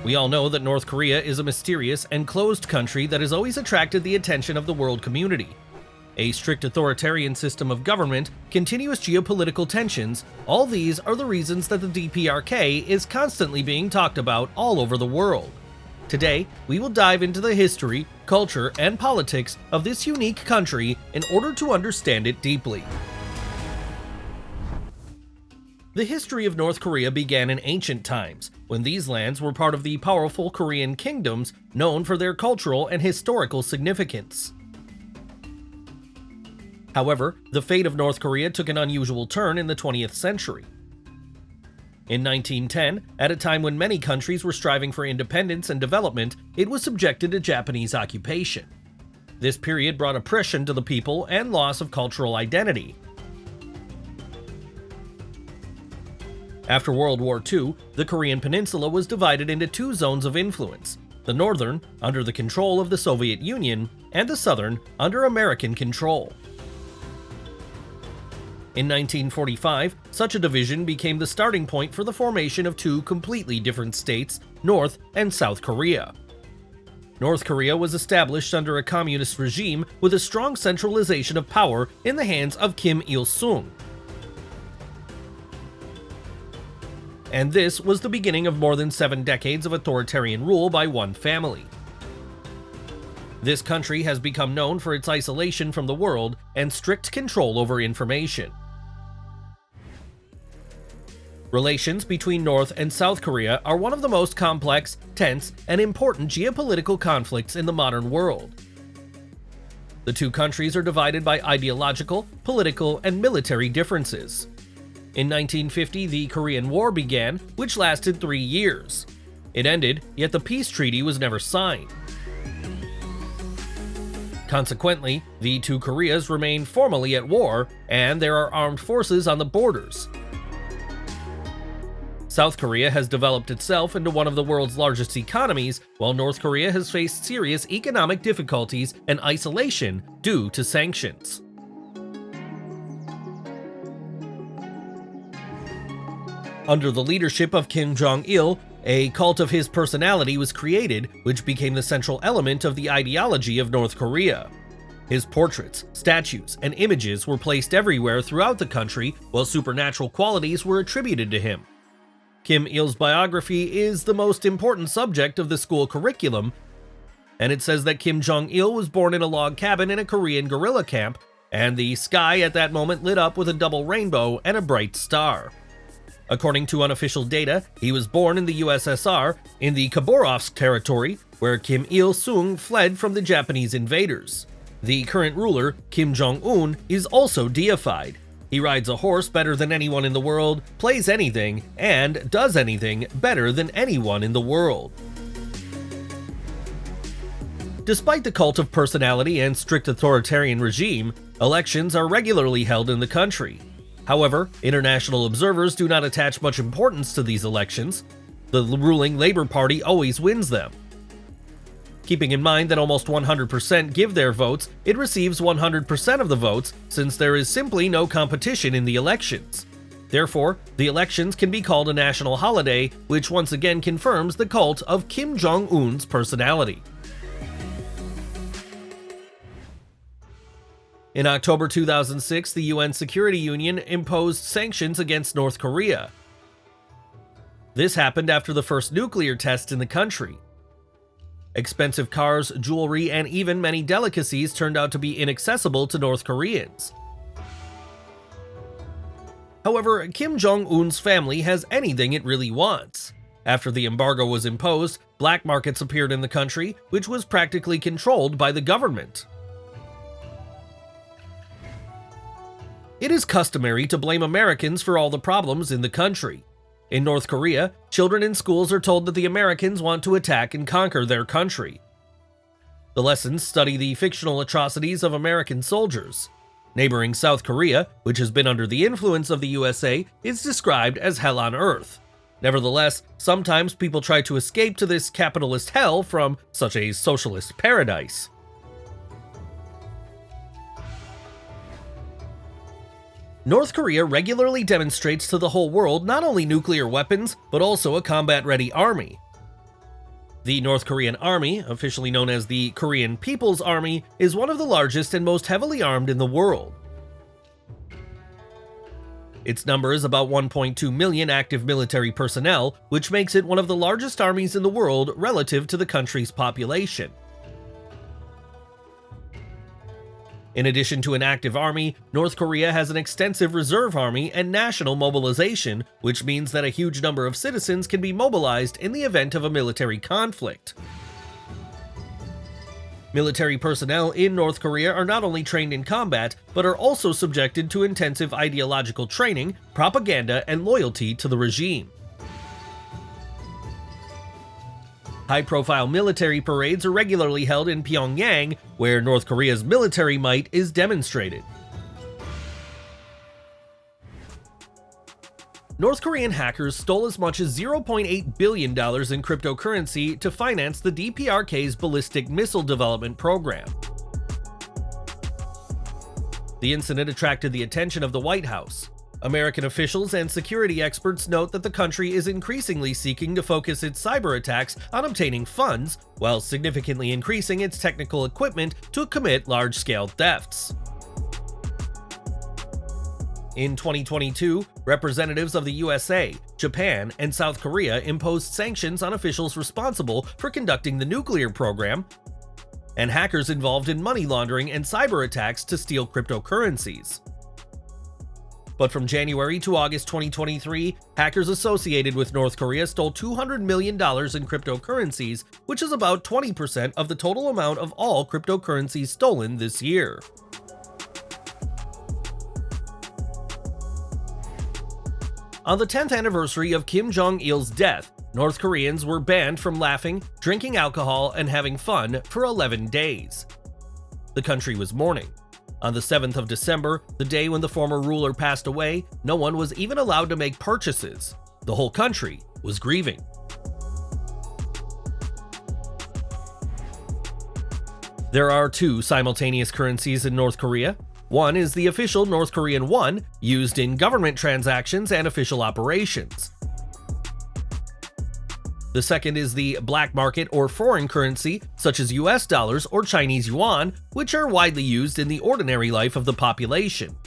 We all know that North Korea is a mysterious and closed country that has always attracted the attention of the world community. A strict authoritarian system of government, continuous geopolitical tensions, all these are the reasons that the DPRK is constantly being talked about all over the world. Today, we will dive into the history, culture, and politics of this unique country in order to understand it deeply. The history of North Korea began in ancient times, when these lands were part of the powerful Korean kingdoms known for their cultural and historical significance. However, the fate of North Korea took an unusual turn in the 20th century. In 1910, at a time when many countries were striving for independence and development, it was subjected to Japanese occupation. This period brought oppression to the people and loss of cultural identity. After World War II, the Korean peninsula was divided into two zones of influence, the northern, under the control of the Soviet Union, and the southern, under American control. In 1945, such a division became the starting point for the formation of two completely different states, North and South Korea. North Korea was established under a communist regime with a strong centralization of power in the hands of Kim Il-sung. And this was the beginning of more than 7 decades of authoritarian rule by one family. This country has become known for its isolation from the world and strict control over information. Relations between North and South Korea are one of the most complex, tense, and important geopolitical conflicts in the modern world. The two countries are divided by ideological, political, and military differences. In 1950, the Korean War began, which lasted 3 years. It ended, yet the peace treaty was never signed. Consequently, the two Koreas remain formally at war, and there are armed forces on the borders. South Korea has developed itself into one of the world's largest economies, while North Korea has faced serious economic difficulties and isolation due to sanctions. Under the leadership of Kim Jong-il, a cult of his personality was created, which became the central element of the ideology of North Korea. His portraits, statues, and images were placed everywhere throughout the country, while supernatural qualities were attributed to him. Kim Il-sung's biography is the most important subject of the school curriculum, and it says that Kim Jong-il was born in a log cabin in a Korean guerrilla camp, and the sky at that moment lit up with a double rainbow and a bright star. According to unofficial data, he was born in the USSR, in the Khabarovsk territory, where Kim Il-sung fled from the Japanese invaders. The current ruler, Kim Jong-un, is also deified. He rides a horse better than anyone in the world, plays anything, and does anything better than anyone in the world. Despite the cult of personality and strict authoritarian regime, elections are regularly held in the country. However, international observers do not attach much importance to these elections. The ruling Labour Party always wins them. Keeping in mind that almost 100% give their votes, it receives 100% of the votes since there is simply no competition in the elections. Therefore, the elections can be called a national holiday, which once again confirms the cult of Kim Jong-un's personality. In October 2006, the UN Security Union imposed sanctions against North Korea. This happened after the first nuclear test in the country. Expensive cars, jewelry, and even many delicacies turned out to be inaccessible to North Koreans. However, Kim Jong-un's family has anything it really wants. After the embargo was imposed, black markets appeared in the country, which was practically controlled by the government. It is customary to blame Americans for all the problems in the country. In North Korea, children in schools are told that the Americans want to attack and conquer their country. The lessons study the fictional atrocities of American soldiers. Neighboring South Korea, which has been under the influence of the USA, is described as hell on earth. Nevertheless, sometimes people try to escape to this capitalist hell from such a socialist paradise. North Korea regularly demonstrates to the whole world not only nuclear weapons, but also a combat-ready army. The North Korean Army, officially known as the Korean People's Army, is one of the largest and most heavily armed in the world. Its number is about 1.2 million active military personnel, which makes it one of the largest armies in the world relative to the country's population. In addition to an active army, North Korea has an extensive reserve army and national mobilization, which means that a huge number of citizens can be mobilized in the event of a military conflict. Military personnel in North Korea are not only trained in combat, but are also subjected to intensive ideological training, propaganda, and loyalty to the regime. High-profile military parades are regularly held in Pyongyang, where North Korea's military might is demonstrated. North Korean hackers stole as much as $0.8 billion in cryptocurrency to finance the DPRK's ballistic missile development program. The incident attracted the attention of the White House. American officials and security experts note that the country is increasingly seeking to focus its cyber attacks on obtaining funds, while significantly increasing its technical equipment to commit large-scale thefts. In 2022, representatives of the USA, Japan, and South Korea imposed sanctions on officials responsible for conducting the nuclear program, and hackers involved in money laundering and cyber attacks to steal cryptocurrencies. But from January to August 2023, hackers associated with North Korea stole $200 million in cryptocurrencies, which is about 20% of the total amount of all cryptocurrencies stolen this year. On the 10th anniversary of Kim Jong-il's death, North Koreans were banned from laughing, drinking alcohol, and having fun for 11 days. The country was mourning. On the 7th of December, the day when the former ruler passed away, no one was even allowed to make purchases. The whole country was grieving. There are two simultaneous currencies in North Korea. One is the official North Korean won, used in government transactions and official operations. The second is the black market or foreign currency, such as US dollars or Chinese yuan, which are widely used in the ordinary life of the population.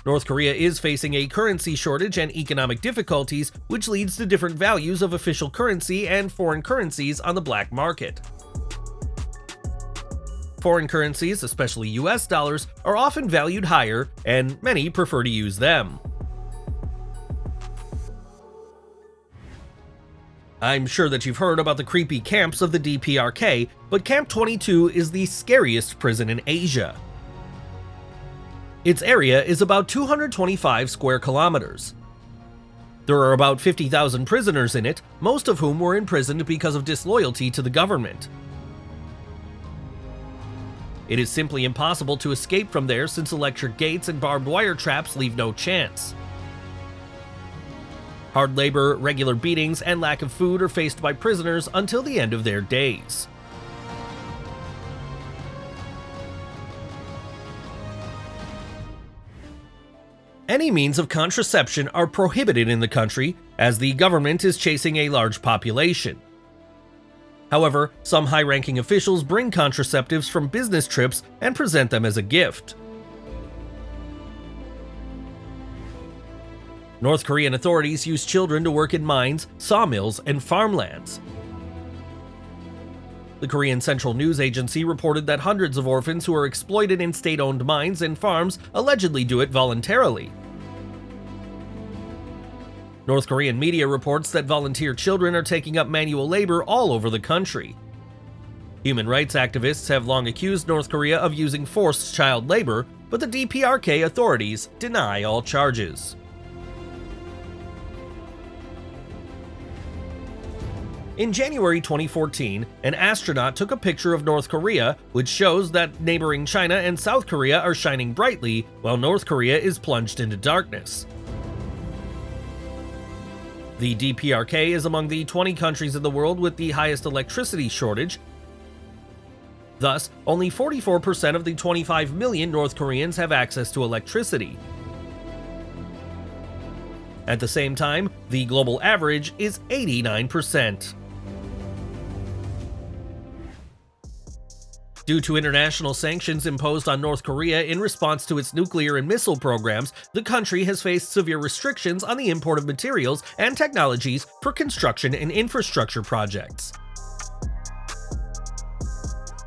North Korea is facing a currency shortage and economic difficulties, which leads to different values of official currency and foreign currencies on the black market. Foreign currencies, especially US dollars, are often valued higher, and many prefer to use them. I'm sure that you've heard about the creepy camps of the DPRK, but Camp 22 is the scariest prison in Asia. Its area is about 225 square kilometers. There are about 50,000 prisoners in it, most of whom were imprisoned because of disloyalty to the government. It is simply impossible to escape from there since electric gates and barbed wire traps leave no chance. Hard labor, regular beatings, and lack of food are faced by prisoners until the end of their days. Any means of contraception are prohibited in the country, as the government is chasing a large population. However, some high-ranking officials bring contraceptives from business trips and present them as a gift. North Korean authorities use children to work in mines, sawmills, and farmlands. The Korean Central News Agency reported that hundreds of orphans who are exploited in state-owned mines and farms allegedly do it voluntarily. North Korean media reports that volunteer children are taking up manual labor all over the country. Human rights activists have long accused North Korea of using forced child labor, but the DPRK authorities deny all charges. In January 2014, an astronaut took a picture of North Korea, which shows that neighboring China and South Korea are shining brightly, while North Korea is plunged into darkness. The DPRK is among the 20 countries in the world with the highest electricity shortage. Thus, only 44% of the 25 million North Koreans have access to electricity. At the same time, the global average is 89%. Due to international sanctions imposed on North Korea in response to its nuclear and missile programs, the country has faced severe restrictions on the import of materials and technologies for construction and infrastructure projects.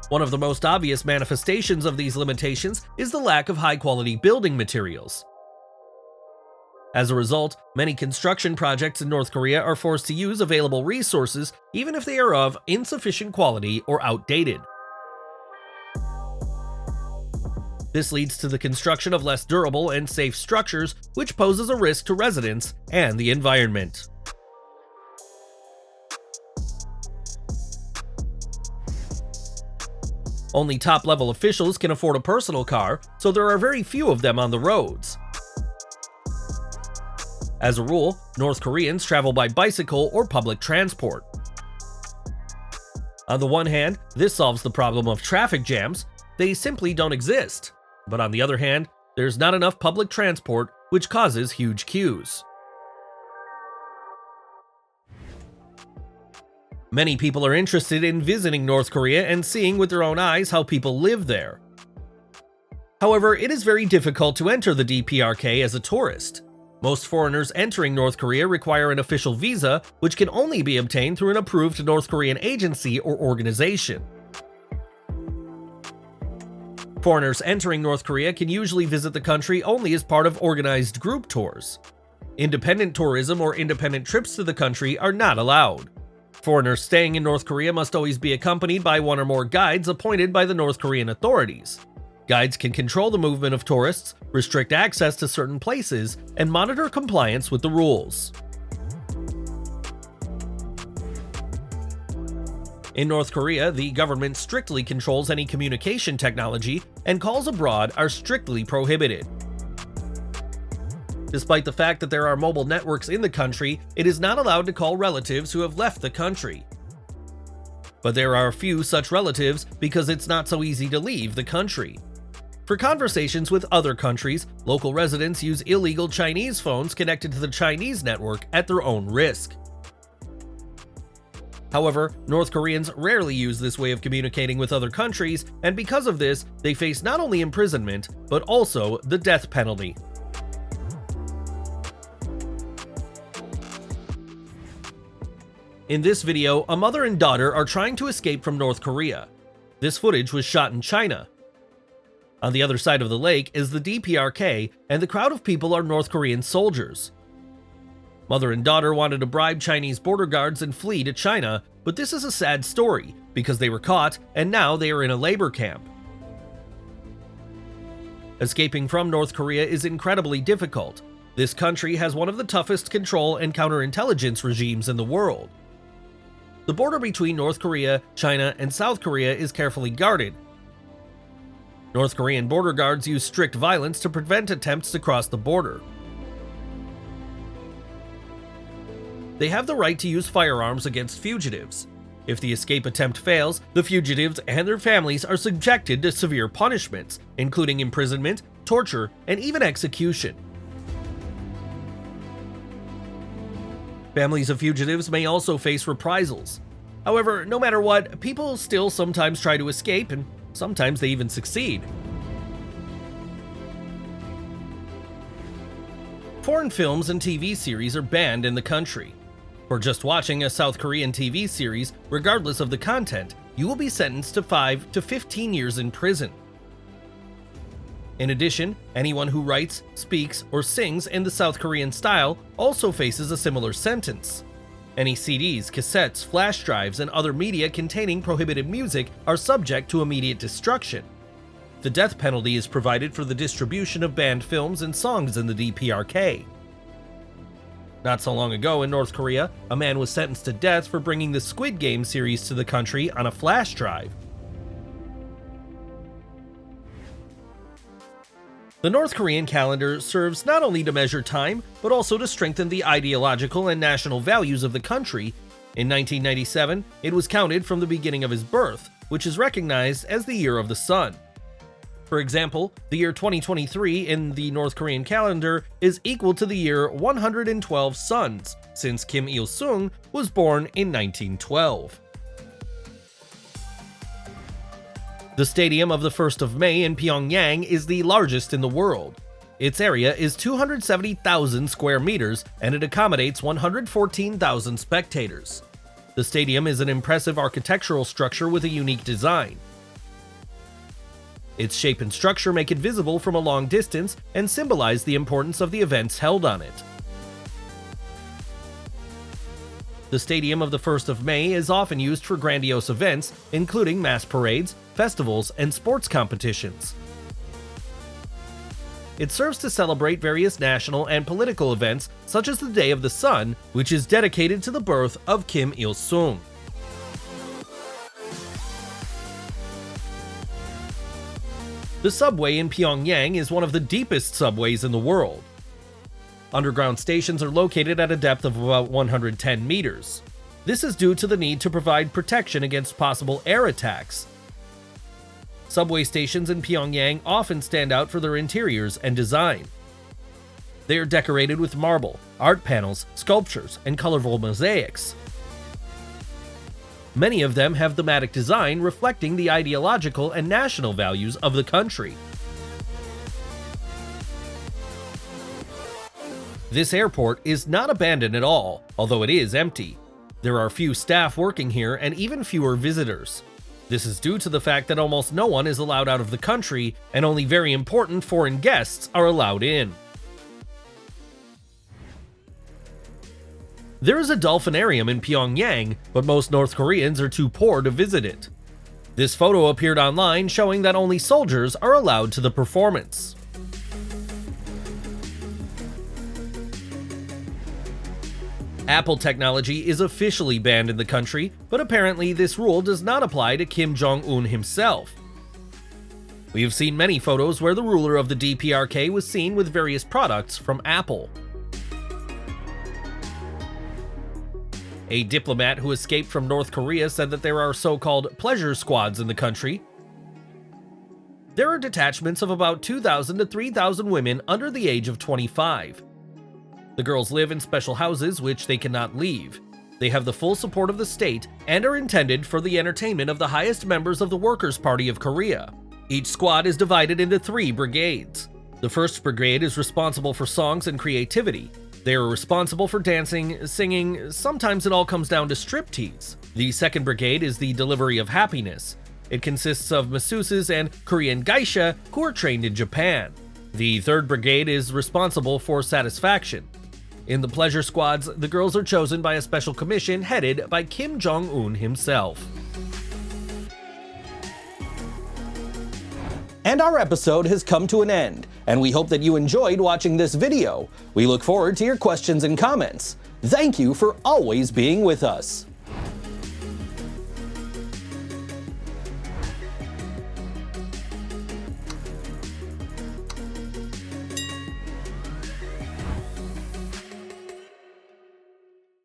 One of the most obvious manifestations of these limitations is the lack of high-quality building materials. As a result, many construction projects in North Korea are forced to use available resources even if they are of insufficient quality or outdated. This leads to the construction of less durable and safe structures, which poses a risk to residents and the environment. Only top-level officials can afford a personal car, so there are very few of them on the roads. As a rule, North Koreans travel by bicycle or public transport. On the one hand, this solves the problem of traffic jams. They simply don't exist. But on the other hand, there's not enough public transport, which causes huge queues. Many people are interested in visiting North Korea and seeing with their own eyes how people live there. However, it is very difficult to enter the DPRK as a tourist. Most foreigners entering North Korea require an official visa, which can only be obtained through an approved North Korean agency or organization. Foreigners entering North Korea can usually visit the country only as part of organized group tours. Independent tourism or independent trips to the country are not allowed. Foreigners staying in North Korea must always be accompanied by one or more guides appointed by the North Korean authorities. Guides can control the movement of tourists, restrict access to certain places, and monitor compliance with the rules. In North Korea, the government strictly controls any communication technology, and calls abroad are strictly prohibited. Despite the fact that there are mobile networks in the country, it is not allowed to call relatives who have left the country. But there are few such relatives because it's not so easy to leave the country. For conversations with other countries, local residents use illegal Chinese phones connected to the Chinese network at their own risk. However, North Koreans rarely use this way of communicating with other countries, and because of this, they face not only imprisonment, but also the death penalty. In this video, a mother and daughter are trying to escape from North Korea. This footage was shot in China. On the other side of the lake is the DPRK, and the crowd of people are North Korean soldiers. Mother and daughter wanted to bribe Chinese border guards and flee to China, but this is a sad story because they were caught and now they are in a labor camp. Escaping from North Korea is incredibly difficult. This country has one of the toughest control and counterintelligence regimes in the world. The border between North Korea, China, and South Korea is carefully guarded. North Korean border guards use strict violence to prevent attempts to cross the border. They have the right to use firearms against fugitives. If the escape attempt fails, the fugitives and their families are subjected to severe punishments, including imprisonment, torture, and even execution. Families of fugitives may also face reprisals. However, no matter what, people still sometimes try to escape, and sometimes they even succeed. Foreign films and TV series are banned in the country. For just watching a South Korean TV series, regardless of the content, you will be sentenced to 5 to 15 years in prison. In addition, anyone who writes, speaks, or sings in the South Korean style also faces a similar sentence. Any CDs, cassettes, flash drives, and other media containing prohibited music are subject to immediate destruction. The death penalty is provided for the distribution of banned films and songs in the DPRK. Not so long ago in North Korea, a man was sentenced to death for bringing the Squid Game series to the country on a flash drive. The North Korean calendar serves not only to measure time, but also to strengthen the ideological and national values of the country. In 1997, it was counted from the beginning of his birth, which is recognized as the Year of the Sun. For example, the year 2023 in the North Korean calendar is equal to the year 112 suns, since Kim Il-sung was born in 1912. The Stadium of the 1st of May in Pyongyang is the largest in the world. Its area is 270,000 square meters and it accommodates 114,000 spectators. The stadium is an impressive architectural structure with a unique design. Its shape and structure make it visible from a long distance and symbolize the importance of the events held on it. The Stadium of the 1st of May is often used for grandiose events, including mass parades, festivals, and sports competitions. It serves to celebrate various national and political events, such as the Day of the Sun, which is dedicated to the birth of Kim Il-sung. The subway in Pyongyang is one of the deepest subways in the world. Underground stations are located at a depth of about 110 meters. This is due to the need to provide protection against possible air attacks. Subway stations in Pyongyang often stand out for their interiors and design. They are decorated with marble, art panels, sculptures, and colorful mosaics. Many of them have thematic design reflecting the ideological and national values of the country. This airport is not abandoned at all, although it is empty. There are few staff working here and even fewer visitors. This is due to the fact that almost no one is allowed out of the country and only very important foreign guests are allowed in. There is a dolphinarium in Pyongyang, but most North Koreans are too poor to visit it. This photo appeared online showing that only soldiers are allowed to the performance. Apple technology is officially banned in the country, but apparently this rule does not apply to Kim Jong-un himself. We have seen many photos where the ruler of the DPRK was seen with various products from Apple. A diplomat who escaped from North Korea said that there are so-called pleasure squads in the country. There are detachments of about 2,000 to 3,000 women under the age of 25. The girls live in special houses which they cannot leave. They have the full support of the state and are intended for the entertainment of the highest members of the Workers' Party of Korea. Each squad is divided into 3 brigades. The first brigade is responsible for songs and creativity. They are responsible for dancing, singing, sometimes it all comes down to striptease. The second brigade is the delivery of happiness. It consists of masseuses and Korean geisha who are trained in Japan. The third brigade is responsible for satisfaction. In the pleasure squads, the girls are chosen by a special commission headed by Kim Jong-un himself. And our episode has come to an end, and we hope that you enjoyed watching this video. We look forward to your questions and comments. Thank you for always being with us.